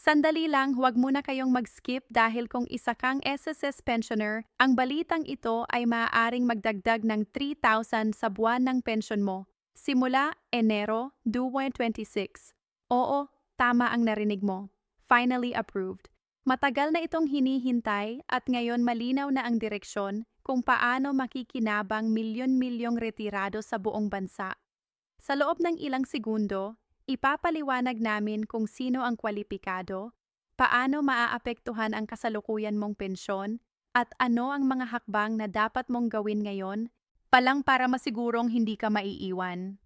Sandali lang, huwag muna kayong mag-skip dahil kung isa kang SSS pensioner, ang balitang ito ay maaaring magdagdag ng 3,000 sa buwan ng pensyon mo. Simula Enero 2026. Oo, tama ang narinig mo. Finally approved. Matagal na itong hinihintay at ngayon malinaw na ang direksyon kung paano makikinabang milyon-milyong retirado sa buong bansa. Sa loob ng ilang segundo, ipapaliwanag namin kung sino ang kwalipikado, paano maaapektuhan ang kasalukuyan mong pensyon, at ano ang mga hakbang na dapat mong gawin ngayon palang para masigurong hindi ka maiiwan.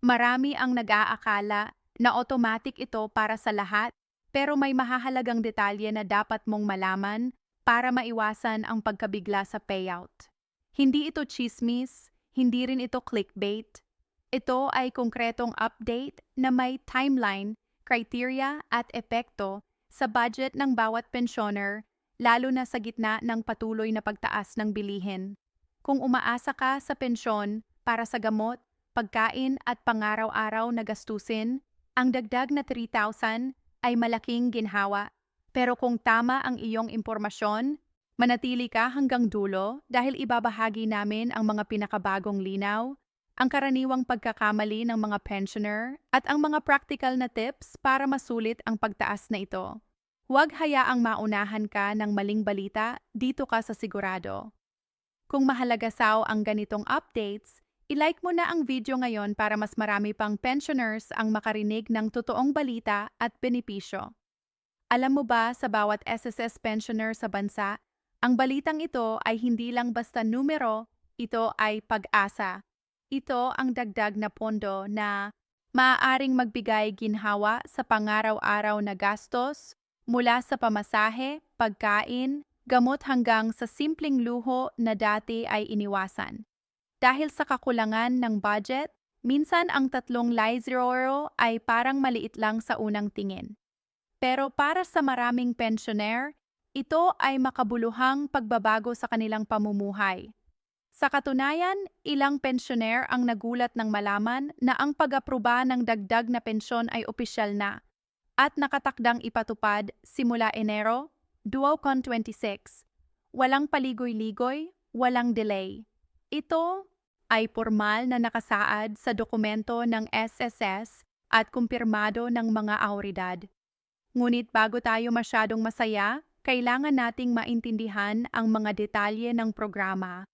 Marami ang nag-aakala na automatic ito para sa lahat, pero may mahahalagang detalye na dapat mong malaman para maiwasan ang pagkabigla sa payout. Hindi ito chismis, hindi rin ito clickbait. Ito ay konkretong update na may timeline, criteria at epekto sa budget ng bawat pensioner, lalo na sa gitna ng patuloy na pagtaas ng bilihin. Kung umaasa ka sa pensyon para sa gamot, pagkain at pangaraw-araw na gastusin, ang dagdag na 3,000 ay malaking ginhawa. Pero kung tama ang iyong impormasyon, manatili ka hanggang dulo dahil ibabahagi namin ang mga pinakabagong linaw, ang karaniwang pagkakamali ng mga pensioner at ang mga practical na tips para masulit ang pagtaas na ito. Huwag hayaang maunahan ka ng maling balita, dito ka sa sigurado. Kung mahalaga sa ang ganitong updates, i-like mo na ang video ngayon para mas marami pang pensioners ang makarinig ng totoong balita at benepisyo. Alam mo ba sa bawat SSS pensioner sa bansa, ang balitang ito ay hindi lang basta numero, ito ay pag-asa. Ito ang dagdag na pondo na maaaring magbigay ginhawa sa pangaraw-araw na gastos mula sa pamasahe, pagkain, gamot hanggang sa simpleng luho na dati ay iniwasan. Dahil sa kakulangan ng budget, minsan ang 3,000 ay parang maliit lang sa unang tingin. Pero para sa maraming pensioner, ito ay makabuluhang pagbabago sa kanilang pamumuhay. Sa katunayan, ilang pensioner ang nagulat ng malaman na ang pag-aproba ng dagdag na pensyon ay opisyal na at nakatakdang ipatupad simula Enero 2026. Walang paligoy-ligoy, walang delay. Ito ay formal na nakasaad sa dokumento ng SSS at kumpirmado ng mga awtoridad. Ngunit bago tayo masyadong masaya, kailangan nating maintindihan ang mga detalye ng programa.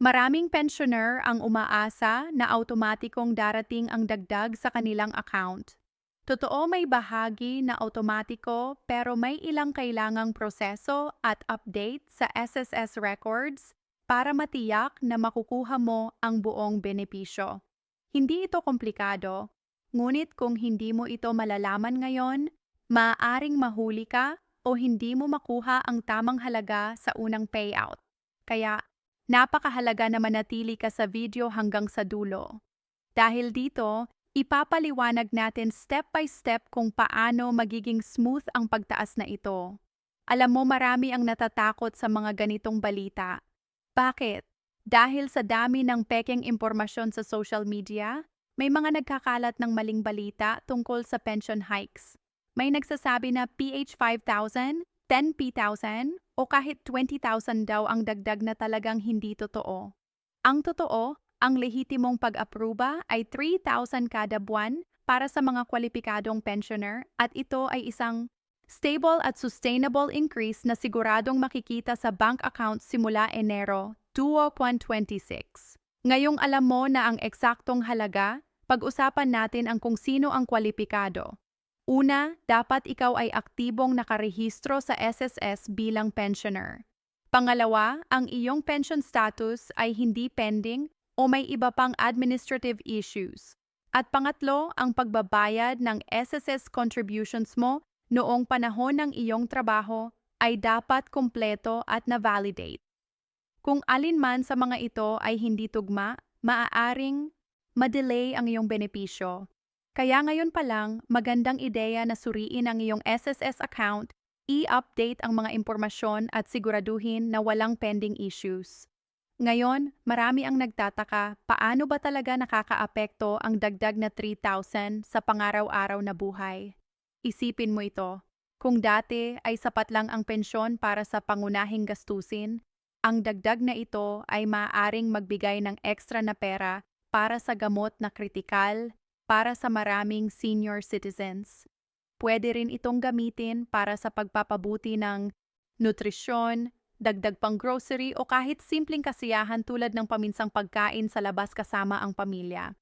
Maraming pensioner ang umaasa na automatikong darating ang dagdag sa kanilang account. Totoo, may bahagi na automatiko pero may ilang kailangang proseso at update sa SSS records para matiyak na makukuha mo ang buong benepisyo. Hindi ito komplikado, ngunit kung hindi mo ito malalaman ngayon, maaaring mahuli ka o hindi mo makuha ang tamang halaga sa unang payout. Kaya, napakahalaga na manatili ka sa video hanggang sa dulo. Dahil dito, ipapaliwanag natin step by step kung paano magiging smooth ang pagtaas na ito. Alam mo, marami ang natatakot sa mga ganitong balita. Bakit? Dahil sa dami ng pekeng impormasyon sa social media, may mga nagkakalat ng maling balita tungkol sa pension hikes. May nagsasabi na PH 5,000, 10P1,000 o kahit 20,000 daw ang dagdag na talagang hindi totoo. Ang totoo, ang lehitimong pag-aproba ay 3,000 kada buwan para sa mga kwalipikadong pensioner at ito ay isang stable at sustainable increase na siguradong makikita sa bank account simula Enero 2026. Ngayong alam mo na ang eksaktong halaga, pag-usapan natin ang kung sino ang kwalipikado. Una, dapat ikaw ay aktibong nakarehistro sa SSS bilang pensioner. Pangalawa, ang iyong pension status ay hindi pending o may iba pang administrative issues. At pangatlo, ang pagbabayad ng SSS contributions mo noong panahon ng iyong trabaho ay dapat kumpleto at na-validate. Kung alinman sa mga ito ay hindi tugma, maaaring ma-delay ang iyong benepisyo. Kaya ngayon pa lang, magandang ideya na suriin ang iyong SSS account, i-update ang mga impormasyon at siguraduhin na walang pending issues. Ngayon, marami ang nagtataka, paano ba talaga nakakaapekto ang dagdag na 3,000 sa pangaraw-araw na buhay? Isipin mo ito. Kung dati ay sapat lang ang pensyon para sa pangunahing gastusin, ang dagdag na ito ay maaaring magbigay ng ekstra na pera para sa gamot na kritikal para sa maraming senior citizens. Pwede rin itong gamitin para sa pagpapabuti ng nutrisyon, dagdag pang grocery o kahit simpleng kasiyahan tulad ng paminsang pagkain sa labas kasama ang pamilya.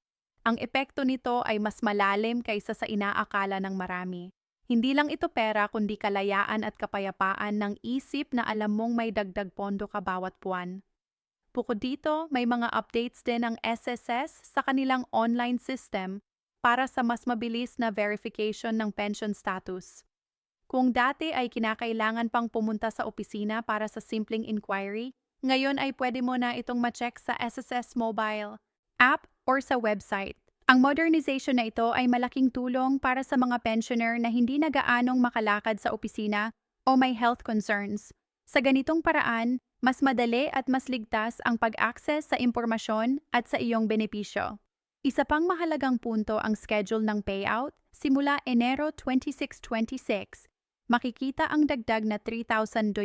Ang epekto nito ay mas malalim kaysa sa inaakala ng marami. Hindi lang ito pera kundi kalayaan at kapayapaan ng isip na alam mong may dagdag pondo ka bawat buwan. Bukod dito, may mga updates din ang SSS sa kanilang online system para sa mas mabilis na verification ng pension status. Kung dati ay kinakailangan pang pumunta sa opisina para sa simpleng inquiry, ngayon ay pwede mo na itong ma-check sa SSS mobile app or sa website. Ang modernization na ito ay malaking tulong para sa mga pensioner na hindi na gaanong makalakad sa opisina o may health concerns. Sa ganitong paraan, mas madali at mas ligtas ang pag-access sa impormasyon at sa iyong benepisyo. Isa pang mahalagang punto ang schedule ng payout. Simula Enero 26, 26, makikita ang dagdag na $3,000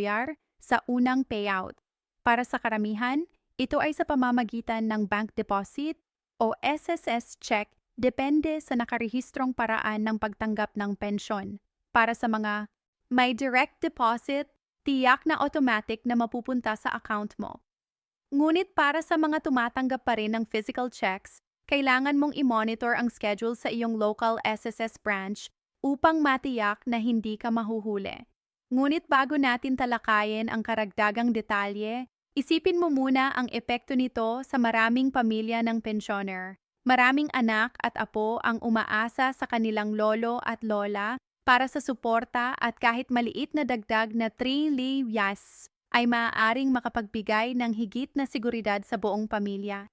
sa unang payout. Para sa karamihan, ito ay sa pamamagitan ng bank deposit o SSS check depende sa nakarehistrong paraan ng pagtanggap ng pensyon. Para sa mga may direct deposit, tiyak na automatic na mapupunta sa account mo. Ngunit para sa mga tumatanggap pa rin ng physical checks, kailangan mong i-monitor ang schedule sa iyong local SSS branch upang matiyak na hindi ka mahuhuli. Ngunit bago natin talakayin ang karagdagang detalye, isipin mo muna ang epekto nito sa maraming pamilya ng pensyoner. Maraming anak at apo ang umaasa sa kanilang lolo at lola para sa suporta at kahit maliit na dagdag na triliyas ay maaaring makapagbigay ng higit na seguridad sa buong pamilya.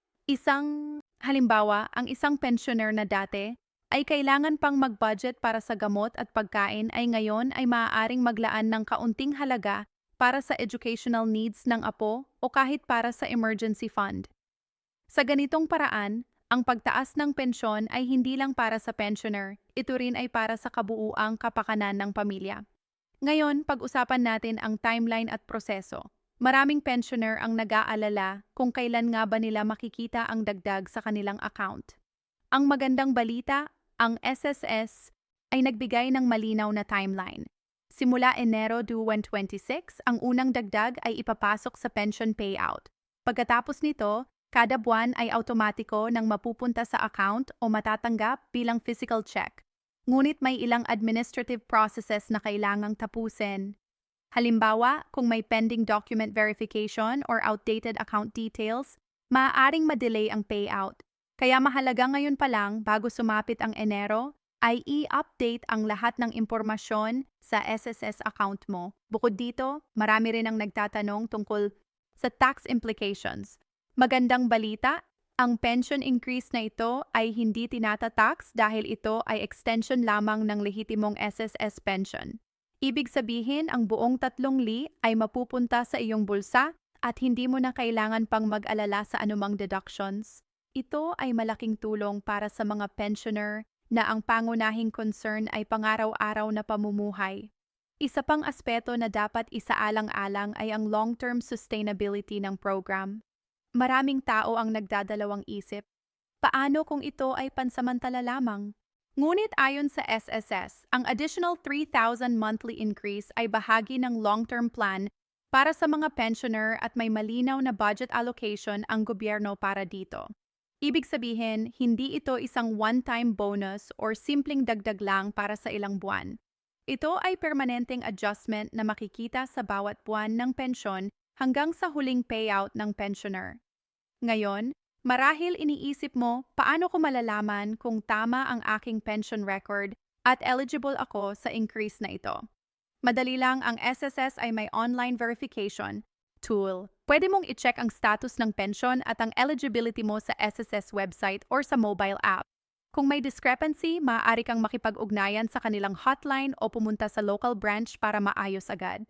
Halimbawa, ang isang pensioner na dati ay kailangan pang mag-budget para sa gamot at pagkain ay ngayon ay maaaring maglaan ng kaunting halaga para sa educational needs ng apo o kahit para sa emergency fund. Sa ganitong paraan, ang pagtaas ng pensyon ay hindi lang para sa pensioner, ito rin ay para sa kabuuang kapakanan ng pamilya. Ngayon, pag-usapan natin ang timeline at proseso. Maraming pensioner ang nag-aalala kung kailan nga ba nila makikita ang dagdag sa kanilang account. Ang magandang balita, ang SSS ay nagbigay ng malinaw na timeline. Simula Enero 2026, ang unang dagdag ay ipapasok sa pension payout. Pagkatapos nito, kada buwan ay automatiko nang mapupunta sa account o matatanggap bilang physical check. Ngunit may ilang administrative processes na kailangang tapusin. Halimbawa, kung may pending document verification or outdated account details, maaaring madelay ang payout. Kaya mahalaga ngayon pa lang bago sumapit ang Enero, ay i-update ang lahat ng impormasyon sa SSS account mo. Bukod dito, marami rin ang nagtatanong tungkol sa tax implications. Magandang balita, ang pension increase na ito ay hindi tinatatax dahil ito ay extension lamang ng lehitimong SSS pension. Ibig sabihin, ang buong 3,000 ay mapupunta sa iyong bulsa at hindi mo na kailangan pang mag-alala sa anumang deductions. Ito ay malaking tulong para sa mga pensioner na ang pangunahing concern ay pangaraw-araw na pamumuhay. Isa pang aspeto na dapat isaalang-alang ay ang long-term sustainability ng program. Maraming tao ang nagdadalawang isip. Paano kung ito ay pansamantala lamang? Ngunit ayon sa SSS, ang additional 3,000 monthly increase ay bahagi ng long-term plan para sa mga pensioner at may malinaw na budget allocation ang gobyerno para dito. Ibig sabihin, hindi ito isang one-time bonus or simpleng dagdag lang para sa ilang buwan. Ito ay permanenteng adjustment na makikita sa bawat buwan ng pensyon hanggang sa huling payout ng pensioner. Ngayon, marahil iniisip mo, paano ko malalaman kung tama ang aking pension record at eligible ako sa increase na ito? Madali lang, ang SSS ay may online verification tool. Pwede mong i-check ang status ng pensyon at ang eligibility mo sa SSS website or sa mobile app. Kung may discrepancy, maaari kang makipag-ugnayan sa kanilang hotline o pumunta sa local branch para maayos agad.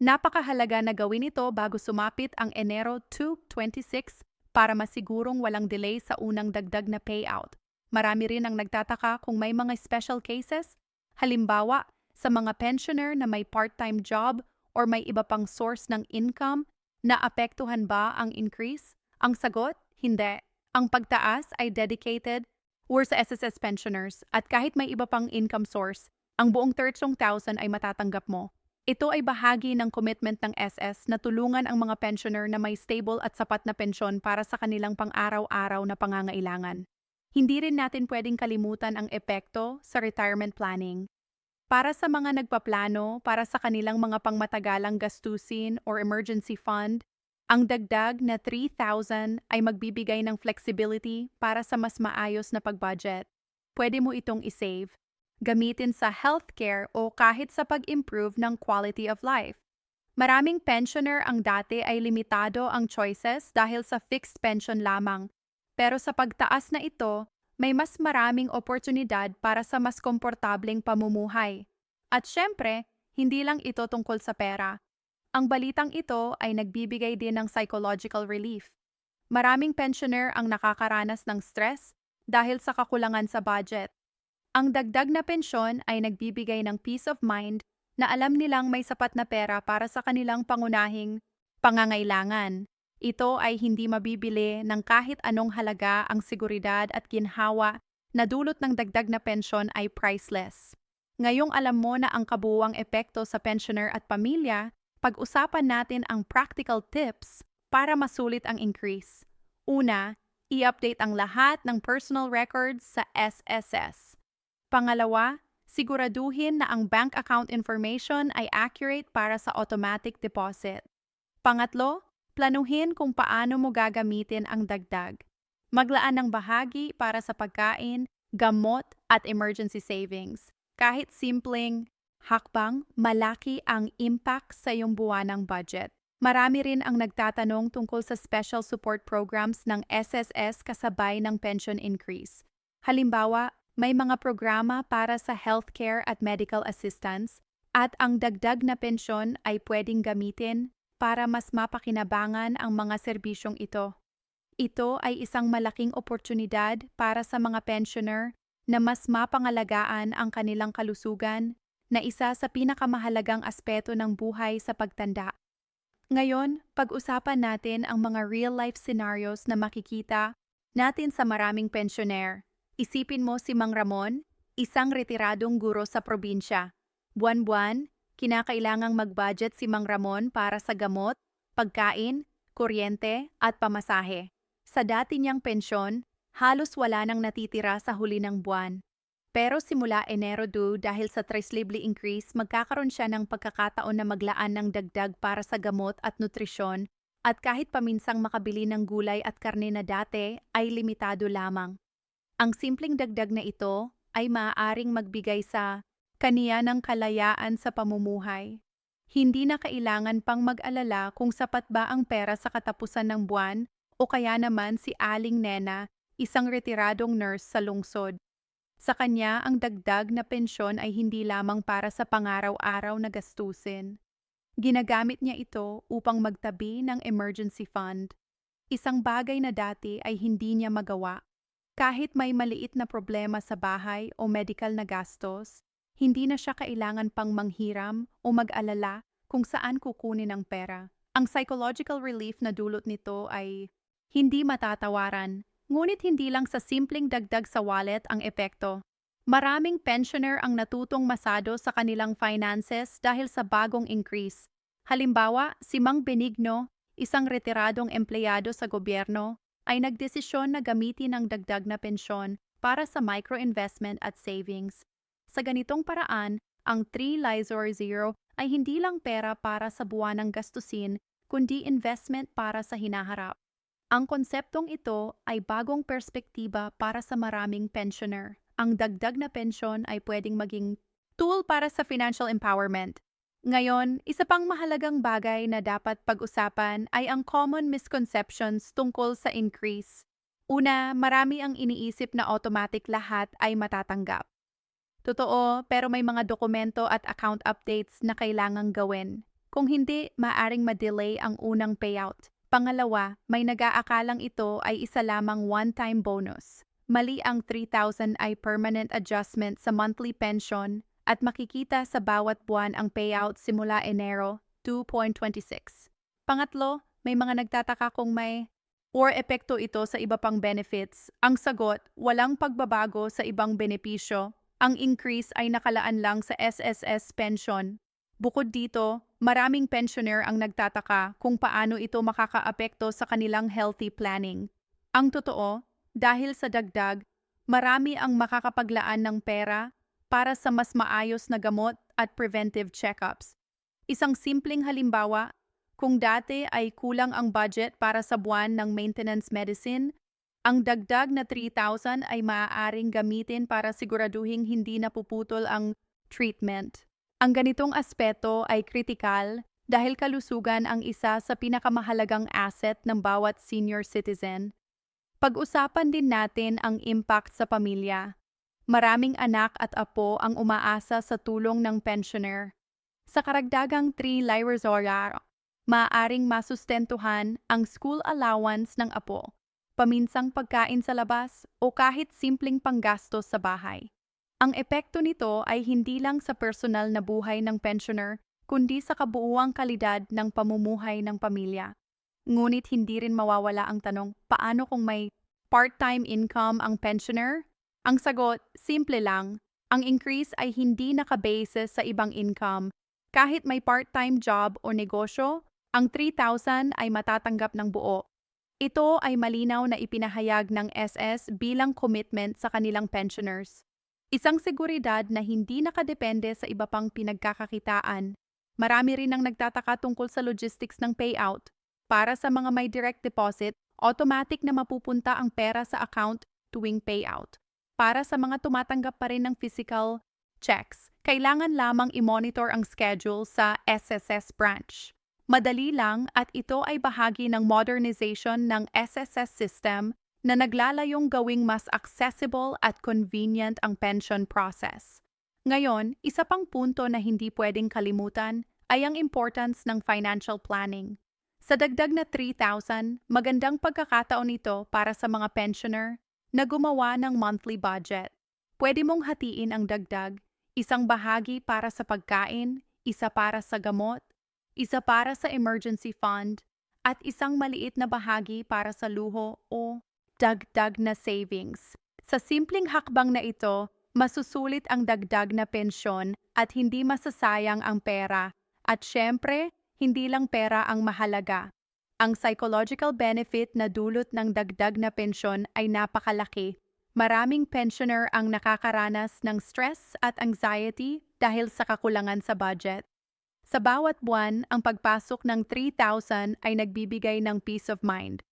Napakahalaga na gawin ito bago sumapit ang Enero 2, 26 para masigurong walang delay sa unang dagdag na payout. Marami rin ang nagtataka kung may mga special cases. Halimbawa, Sa mga pensioner na may part-time job or may iba pang source ng income, naapektuhan ba ang increase? Ang sagot, hindi. Ang pagtaas ay dedicated or sa SSS pensioners at kahit may iba pang income source, ang buong 30,000 ay matatanggap mo. Ito ay bahagi ng commitment ng SS na tulungan ang mga pensioner na may stable at sapat na pensyon para sa kanilang pang-araw-araw na pangangailangan. Hindi rin natin pwedeng kalimutan ang epekto sa retirement planning. Para sa mga nagpaplano para sa kanilang mga pangmatagalang gastusin or emergency fund, ang dagdag na 3,000 ay magbibigay ng flexibility para sa mas maayos na pag-budget. Pwede mo itong isave, gamitin sa healthcare o kahit sa pag-improve ng quality of life. Maraming pensioner ang dati ay limitado ang choices dahil sa fixed pension lamang. Pero sa pagtaas na ito, may mas maraming oportunidad para sa mas komportableng pamumuhay. At syempre, hindi lang ito tungkol sa pera. Ang balitang ito ay nagbibigay din ng psychological relief. Maraming pensioner ang nakakaranas ng stress dahil sa kakulangan sa budget. Ang dagdag na pensyon ay nagbibigay ng peace of mind na alam nilang may sapat na pera para sa kanilang pangunahing pangangailangan. Ito ay hindi mabibili ng kahit anong halaga. Ang seguridad at ginhawa na dulot ng dagdag na pensyon ay priceless. Ngayong alam mo na ang kabuuang epekto sa pensioner at pamilya, pag-usapan natin ang practical tips para masulit ang increase. Una, i-update ang lahat ng personal records sa SSS. Pangalawa, siguraduhin na ang bank account information ay accurate para sa automatic deposit. Pangatlo, planuhin kung paano mo gagamitin ang dagdag. Maglaan ng bahagi para sa pagkain, gamot at emergency savings. Kahit simpleng hakbang, malaki ang impact sa iyong buwanang budget. Marami rin ang nagtatanong tungkol sa special support programs ng SSS kasabay ng pension increase. Halimbawa, may mga programa para sa healthcare at medical assistance at ang dagdag na pensyon ay pwedeng gamitin para mas mapakinabangan ang mga serbisyong ito. Ito ay isang malaking oportunidad para sa mga pensioner na mas mapangalagaan ang kanilang kalusugan na isa sa pinakamahalagang aspeto ng buhay sa pagtanda. Ngayon, pag-usapan natin ang mga real-life scenarios na makikita natin sa maraming pensioner. Isipin mo si Mang Ramon, isang retiradong guro sa probinsya. Buwan-buwan, kinakailangang mag-budget si Mang Ramon para sa gamot, pagkain, kuryente at pamasahe. Sa dati niyang pensyon, halos wala nang natitira sa huli ng buwan. Pero simula Enero 2 dahil sa trislibly increase, magkakaroon siya ng pagkakataon na maglaan ng dagdag para sa gamot at nutrisyon at kahit paminsang makabili ng gulay at karne na dati ay limitado lamang. Ang simpleng dagdag na ito ay maaaring magbigay sa kaniya ng kalayaan sa pamumuhay. Hindi na kailangan pang mag-alala kung sapat ba ang pera sa katapusan ng buwan o kaya naman si Aling Nena, isang retiradong nurse sa lungsod. Sa kanya, ang dagdag na pensyon ay hindi lamang para sa pangaraw-araw na gastusin. Ginagamit niya ito upang magtabi ng emergency fund. Isang bagay na dati ay hindi niya magawa. Kahit may maliit na problema sa bahay o medical na gastos, hindi na siya kailangan pang manghiram o mag-alala kung saan kukunin ang pera. Ang psychological relief na dulot nito ay hindi matatawaran, ngunit hindi lang sa simpleng dagdag sa wallet ang epekto. Maraming pensioner ang natutong masado sa kanilang finances dahil sa bagong increase. Halimbawa, si Mang Benigno, isang retiradong empleyado sa gobyerno, ay nagdesisyon na gamitin ang dagdag na pensyon para sa micro-investment at savings. Sa ganitong paraan, ang 3 Lizor Zero ay hindi lang pera para sa buwanang gastusin, kundi investment para sa hinaharap. Ang konseptong ito ay bagong perspektiba para sa maraming pensioner. Ang dagdag na pensyon ay pwedeng maging tool para sa financial empowerment. Ngayon, isa pang mahalagang bagay na dapat pag-usapan ay ang common misconceptions tungkol sa increase. Una, marami ang iniisip na automatic lahat ay matatanggap. Totoo, pero may mga dokumento at account updates na kailangang gawin. Kung hindi, maaring ma-delay ang unang payout. Pangalawa, may nag-aakalang ito ay isa lamang one-time bonus. Mali ang 3,000 ay permanent adjustment sa monthly pension at makikita sa bawat buwan ang payout simula Enero 2.26. Pangatlo, may mga nagtataka kung may or epekto ito sa iba pang benefits. Ang sagot, walang pagbabago sa ibang benepisyo. Ang increase ay nakalaan lang sa SSS pension. Bukod dito, maraming pensioner ang nagtataka kung paano ito makakaapekto sa kanilang healthy planning. Ang totoo, dahil sa dagdag, marami ang makakapaglaan ng pera para sa mas maayos na gamot at preventive checkups. Isang simpleng halimbawa, kung dati ay kulang ang budget para sa buwan ng maintenance medicine, ang dagdag na 3,000 ay maaaring gamitin para siguraduhing hindi napuputol ang treatment. Ang ganitong aspeto ay kritikal dahil kalusugan ang isa sa pinakamahalagang asset ng bawat senior citizen. Pag-usapan din natin ang impact sa pamilya. Maraming anak at apo ang umaasa sa tulong ng pensioner. Sa karagdagang 3 Lyrazoria, maaaring masustentuhan ang school allowance ng apo, paminsang pagkain sa labas o kahit simpleng panggastos sa bahay. Ang epekto nito ay hindi lang sa personal na buhay ng pensioner, kundi sa kabuuang kalidad ng pamumuhay ng pamilya. Ngunit hindi rin mawawala ang tanong, paano kung may part-time income ang pensioner? Ang sagot, simple lang. Ang increase ay hindi nakabase sa ibang income. Kahit may part-time job o negosyo, ang 3,000 ay matatanggap ng buo. Ito ay malinaw na ipinahayag ng SS bilang commitment sa kanilang pensioners. Isang seguridad na hindi nakadepende sa iba pang pinagkakakitaan. Marami rin ang nagtataka tungkol sa logistics ng payout. Para sa mga may direct deposit, automatic na mapupunta ang pera sa account tuwing payout. Para sa mga tumatanggap pa rin ng physical checks, kailangan lamang i-monitor ang schedule sa SSS branch. Madali lang at ito ay bahagi ng modernization ng SSS system na naglalayong gawing mas accessible at convenient ang pension process. Ngayon, isa pang punto na hindi pwedeng kalimutan ay ang importance ng financial planning. Sa dagdag na 3,000, magandang pagkakataon ito para sa mga pensioner na gumawa ng monthly budget. Pwede mong hatiin ang dagdag, isang bahagi para sa pagkain, isa para sa gamot, isa para sa emergency fund, at isang maliit na bahagi para sa luho o dagdag na savings. Sa simpleng hakbang na ito, masusulit ang dagdag na pensyon at hindi masasayang ang pera. At syempre, hindi lang pera ang mahalaga. Ang psychological benefit na dulot ng dagdag na pensyon ay napakalaki. Maraming pensioner ang nakakaranas ng stress at anxiety dahil sa kakulangan sa budget. Sa bawat buwan, ang pagpasok ng 3,000 ay nagbibigay ng peace of mind.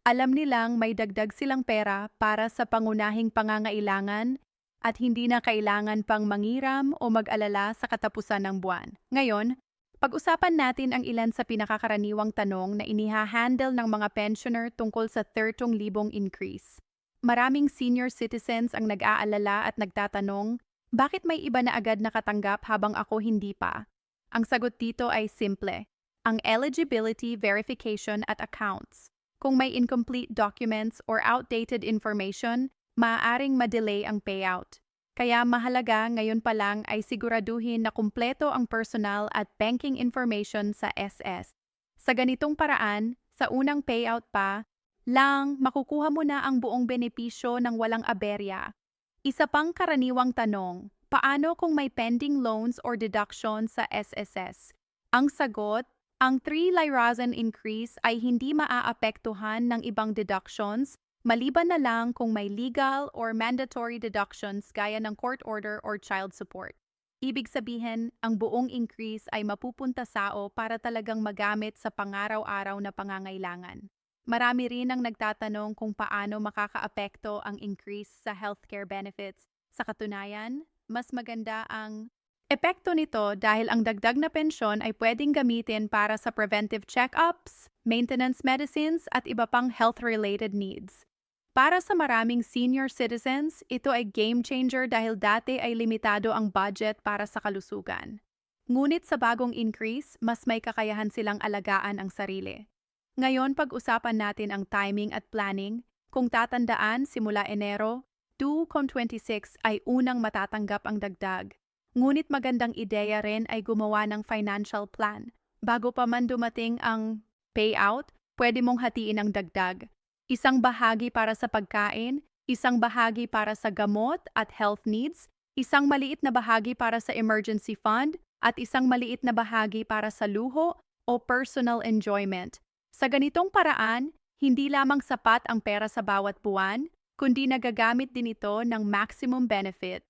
Alam nilang may dagdag silang pera para sa pangunahing pangangailangan at hindi na kailangan pang mangiram o mag-alala sa katapusan ng buwan. Ngayon, pag-usapan natin ang ilan sa pinakakaraniwang tanong na inihahandle ng mga pensioner tungkol sa 30,000 increase. Maraming senior citizens ang nag-aalala at nagtatanong, bakit may iba na agad nakatanggap habang ako hindi pa? Ang sagot dito ay simple, ang eligibility verification at accounts. Kung may incomplete documents or outdated information, maaaring ma-delay ang payout. Kaya mahalaga ngayon pa lang ay siguraduhin na kumpleto ang personal at banking information sa SS. Sa ganitong paraan, sa unang payout pa, lang makukuha mo na ang buong benepisyo ng walang aberya. Isa pang karaniwang tanong, paano kung may pending loans or deductions sa SSS? Ang sagot, ang 3 Lyrazon increase ay hindi maaapektuhan ng ibang deductions, maliban na lang kung may legal or mandatory deductions gaya ng court order or child support. Ibig sabihin, ang buong increase ay mapupunta sao para talagang magamit sa pangaraw-araw na pangangailangan. Marami rin ang nagtatanong kung paano makakaapekto ang increase sa healthcare benefits. Sa katunayan, mas maganda ang epekto nito dahil ang dagdag na pensyon ay pwedeng gamitin para sa preventive check-ups, maintenance medicines at iba pang health-related needs. Para sa maraming senior citizens, ito ay game changer dahil dati ay limitado ang budget para sa kalusugan. Ngunit sa bagong increase, mas may kakayahan silang alagaan ang sarili. Ngayon pag-usapan natin ang timing at planning. Kung tatandaan, simula Enero 2.26 ay unang matatanggap ang dagdag. Ngunit magandang ideya rin ay gumawa ng financial plan. Bago pa man dumating ang payout, pwede mong hatiin ang dagdag. Isang bahagi para sa pagkain, isang bahagi para sa gamot at health needs, isang maliit na bahagi para sa emergency fund, at isang maliit na bahagi para sa luho o personal enjoyment. Sa ganitong paraan, hindi lamang sapat ang pera sa bawat buwan, kundi nagagamit din ito ng maximum benefit.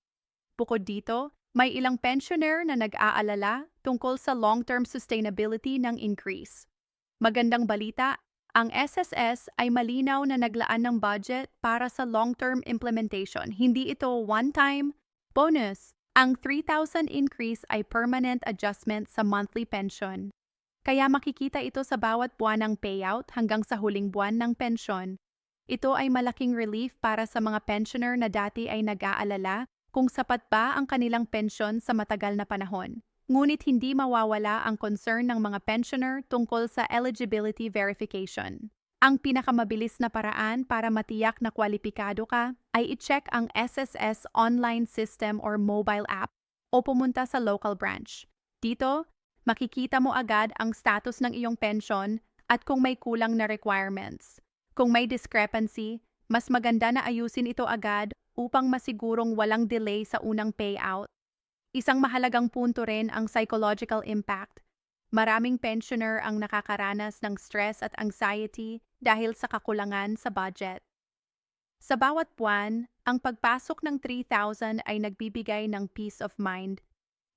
Bukod dito, may ilang pensioner na nag-aalala tungkol sa long-term sustainability ng increase. Magandang balita, ang SSS ay malinaw na naglaan ng budget para sa long-term implementation. Hindi ito one-time bonus. Ang 3,000 increase ay permanent adjustment sa monthly pension. Kaya makikita ito sa bawat buwan ng payout hanggang sa huling buwan ng pensyon. Ito ay malaking relief para sa mga pensioner na dati ay nag-aalala kung sapat ba ang kanilang pensyon sa matagal na panahon. Ngunit hindi mawawala ang concern ng mga pensioner tungkol sa eligibility verification. Ang pinakamabilis na paraan para matiyak na kwalipikado ka ay i-check ang SSS online system or mobile app o pumunta sa local branch. Dito, makikita mo agad ang status ng iyong pensyon at kung may kulang na requirements. Kung may discrepancy, mas maganda na ayusin ito agad upang masigurong walang delay sa unang payout. Isang mahalagang punto rin ang psychological impact. Maraming pensioner ang nakakaranas ng stress at anxiety dahil sa kakulangan sa budget. Sa bawat buwan, ang pagpasok ng 3,000 ay nagbibigay ng peace of mind.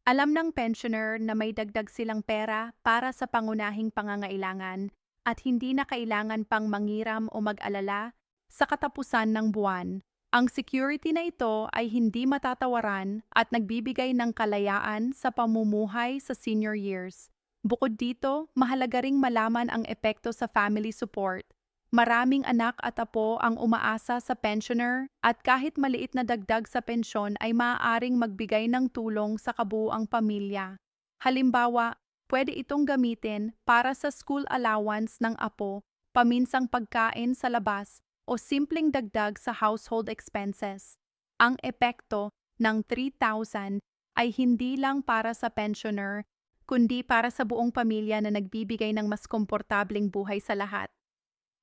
Alam ng pensioner na may dagdag silang pera para sa pangunahing pangangailangan at hindi na kailangan pang mangiram o mag-alala sa katapusan ng buwan. Ang security na ito ay hindi matatawaran at nagbibigay ng kalayaan sa pamumuhay sa senior years. Bukod dito, mahalaga ring malaman ang epekto sa family support. Maraming anak at apo ang umaasa sa pensioner at kahit maliit na dagdag sa pensyon ay maaaring magbigay ng tulong sa kabuuang pamilya. Halimbawa, pwede itong gamitin para sa school allowance ng apo, paminsang pagkain sa labas, o simpleng dagdag sa household expenses. Ang epekto ng 3,000 ay hindi lang para sa pensioner, kundi para sa buong pamilya na nagbibigay ng mas komportabling buhay sa lahat.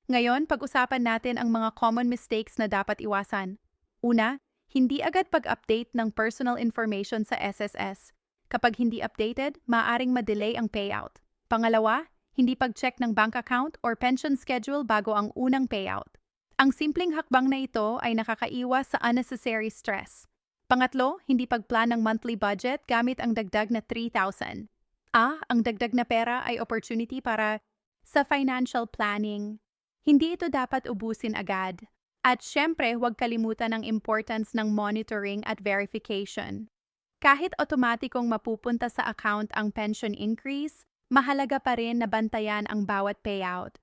Ngayon, pag-usapan natin ang mga common mistakes na dapat iwasan. Una, hindi agad pag-update ng personal information sa SSS. Kapag hindi updated, maaaring ma-delay ang payout. Pangalawa, hindi pag-check ng bank account or pension schedule bago ang unang payout. Ang simpleng hakbang na ito ay nakakaiwas sa unnecessary stress. Pangatlo, hindi pagplan ng monthly budget gamit ang dagdag na 3,000. Ang dagdag na pera ay opportunity para sa financial planning. Hindi ito dapat ubusin agad. At syempre, huwag kalimutan ang importance ng monitoring at verification. Kahit otomatikong mapupunta sa account ang pension increase, mahalaga pa rin na bantayan ang bawat payout.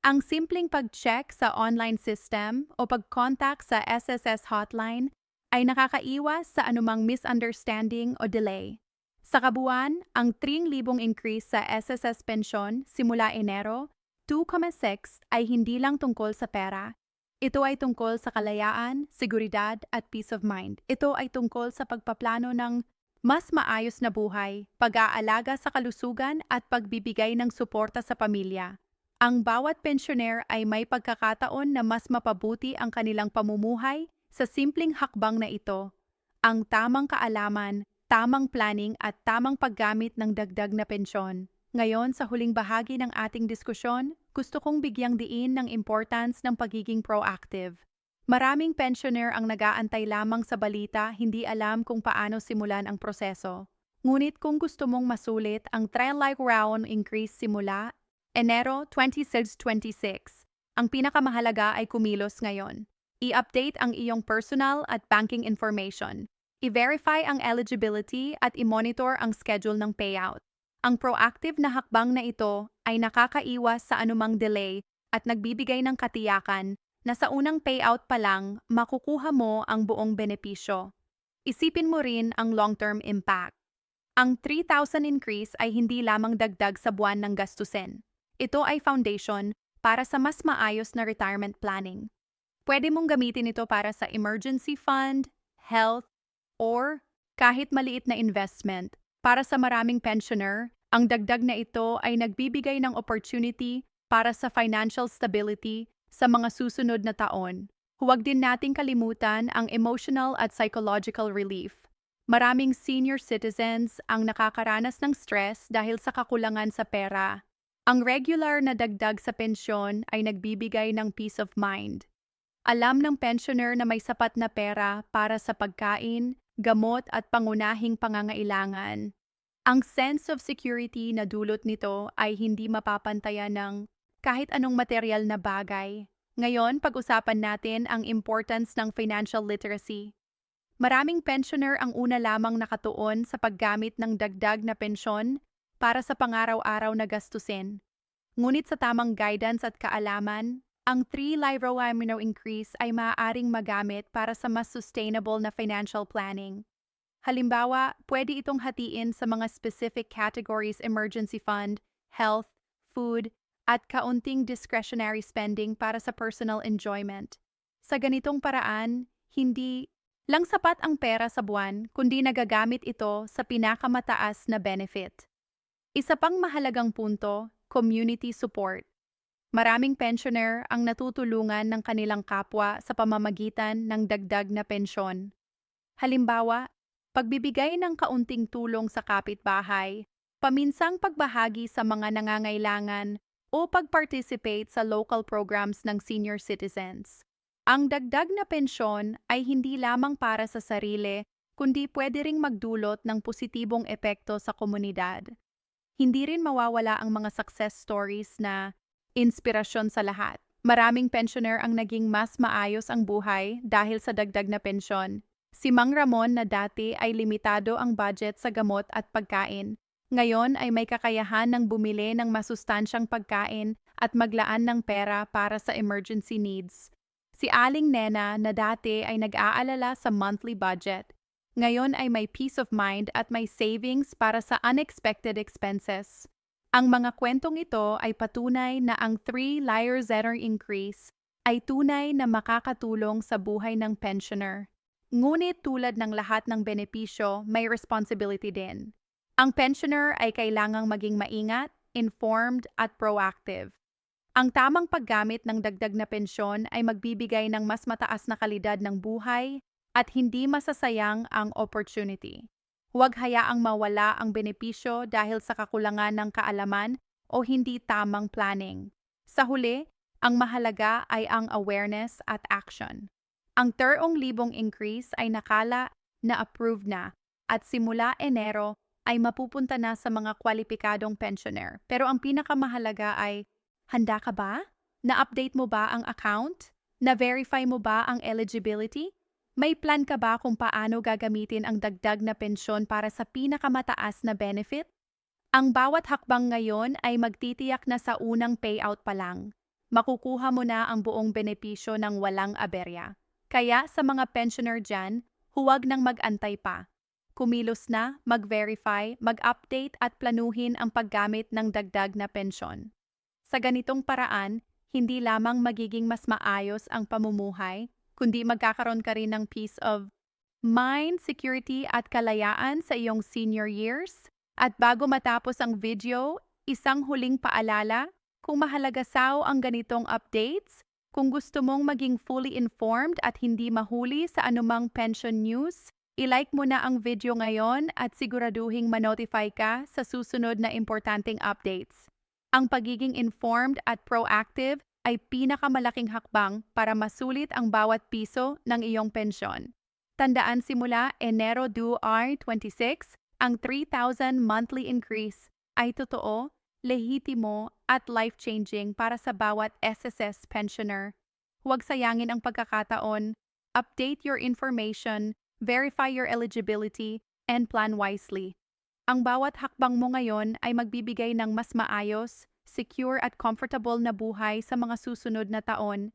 Ang simpleng pag-check sa online system o pag-contact sa SSS hotline ay nakakaiwas sa anumang misunderstanding o delay. Sa kabuuan, ang 3,000 increase sa SSS pensyon simula Enero 2,6 ay hindi lang tungkol sa pera. Ito ay tungkol sa kalayaan, seguridad at peace of mind. Ito ay tungkol sa pagpaplano ng mas maayos na buhay, pag-aalaga sa kalusugan at pagbibigay ng suporta sa pamilya. Ang bawat pensioner ay may pagkakataon na mas mapabuti ang kanilang pamumuhay sa simpleng hakbang na ito. Ang tamang kaalaman, tamang planning at tamang paggamit ng dagdag na pensyon. Ngayon, sa huling bahagi ng ating diskusyon, gusto kong bigyang diin ng importance ng pagiging proactive. Maraming pensioner ang nag-aantay lamang sa balita, hindi alam kung paano simulan ang proseso. Ngunit kung gusto mong masulit ang trial-like round increase simula Enero 26, ang pinakamahalaga ay kumilos ngayon. I-update ang iyong personal at banking information. I-verify ang eligibility at i-monitor ang schedule ng payout. Ang proactive na hakbang na ito ay nakakaiwas sa anumang delay at nagbibigay ng katiyakan na sa unang payout pa lang makukuha mo ang buong benepisyo. Isipin mo rin ang long-term impact. Ang 3,000 increase ay hindi lamang dagdag sa buwan ng gastusin. Ito ay foundation para sa mas maayos na retirement planning. Pwede mong gamitin ito para sa emergency fund, health, or kahit maliit na investment. Para sa maraming pensioner, ang dagdag na ito ay nagbibigay ng opportunity para sa financial stability sa mga susunod na taon. Huwag din nating kalimutan ang emotional at psychological relief. Maraming senior citizens ang nakakaranas ng stress dahil sa kakulangan sa pera. Ang regular na dagdag sa pensyon ay nagbibigay ng peace of mind. Alam ng pensioner na may sapat na pera para sa pagkain, gamot at pangunahing pangangailangan. Ang sense of security na dulot nito ay hindi mapapantayan ng kahit anong material na bagay. Ngayon, pag-usapan natin ang importance ng financial literacy. Maraming pensioner ang una lamang nakatuon sa paggamit ng dagdag na pensyon para sa pangaraw-araw na gastusin. Ngunit sa tamang guidance at kaalaman, ang 3-live amino increase ay maaaring magamit para sa mas sustainable na financial planning. Halimbawa, pwede itong hatiin sa mga specific categories: emergency fund, health, food, at kaunting discretionary spending para sa personal enjoyment. Sa ganitong paraan, hindi lang sapat ang pera sa buwan, kundi nagagamit ito sa pinakamataas na benefit. Isa pang mahalagang punto, community support. Maraming pensioner ang natutulungan ng kanilang kapwa sa pamamagitan ng dagdag na pensyon. Halimbawa, pagbibigay ng kaunting tulong sa kapitbahay, paminsang pagbahagi sa mga nangangailangan, o pag-participate sa local programs ng senior citizens. Ang dagdag na pensyon ay hindi lamang para sa sarili, kundi pwede ring magdulot ng positibong epekto sa komunidad. Hindi rin mawawala ang mga success stories na inspirasyon sa lahat. Maraming pensioner ang naging mas maayos ang buhay dahil sa dagdag na pensyon. Si Mang Ramon na dati ay limitado ang budget sa gamot at pagkain, ngayon ay may kakayahan ng bumili ng masustansyang pagkain at maglaan ng pera para sa emergency needs. Si Aling Nena na dati ay nag-aalala sa monthly budget, ngayon ay may peace of mind at may savings para sa unexpected expenses. Ang mga kwentong ito ay patunay na ang 3-live increase ay tunay na makakatulong sa buhay ng pensioner. Ngunit tulad ng lahat ng benepisyo, may responsibility din. Ang pensioner ay kailangang maging maingat, informed at proactive. Ang tamang paggamit ng dagdag na pensyon ay magbibigay ng mas mataas na kalidad ng buhay at hindi masasayang ang opportunity. Huwag hayaang mawala ang benepisyo dahil sa kakulangan ng kaalaman o hindi tamang planning. Sa huli, ang mahalaga ay ang awareness at action. Ang 3,000 increase ay nakala na approved na at simula Enero ay mapupunta na sa mga kwalipikadong pensioner. Pero ang pinakamahalaga ay, handa ka ba? Na-update mo ba ang account? Na-verify mo ba ang eligibility? May plan ka ba kung paano gagamitin ang dagdag na pensyon para sa pinakamataas na benefit? Ang bawat hakbang ngayon ay magtitiyak na sa unang payout pa lang. Makukuha mo na ang buong benepisyo ng walang aberya. Kaya sa mga pensioner dyan, huwag nang mag-antay pa. Kumilos na, mag-verify, mag-update at planuhin ang paggamit ng dagdag na pensyon. Sa ganitong paraan, hindi lamang magiging mas maayos ang pamumuhay, kundi magkakaroon ka rin ng peace of mind, security at kalayaan sa iyong senior years. At bago matapos ang video, isang huling paalala, kung mahalaga sa'yo ang ganitong updates, kung gusto mong maging fully informed at hindi mahuli sa anumang pension news, i-like mo na ang video ngayon at siguraduhing ma-notify ka sa susunod na importanteng updates. Ang pagiging informed at proactive ay pinakamalaking hakbang para masulit ang bawat piso ng iyong pensyon. Tandaan, simula Enero 26, ang 3,000 monthly increase ay totoo, lehitimo at life-changing para sa bawat SSS pensioner. Huwag sayangin ang pagkakataon. Update your information, verify your eligibility, and plan wisely. Ang bawat hakbang mo ngayon ay magbibigay ng mas maayos, secure at comfortable na buhay sa mga susunod na taon.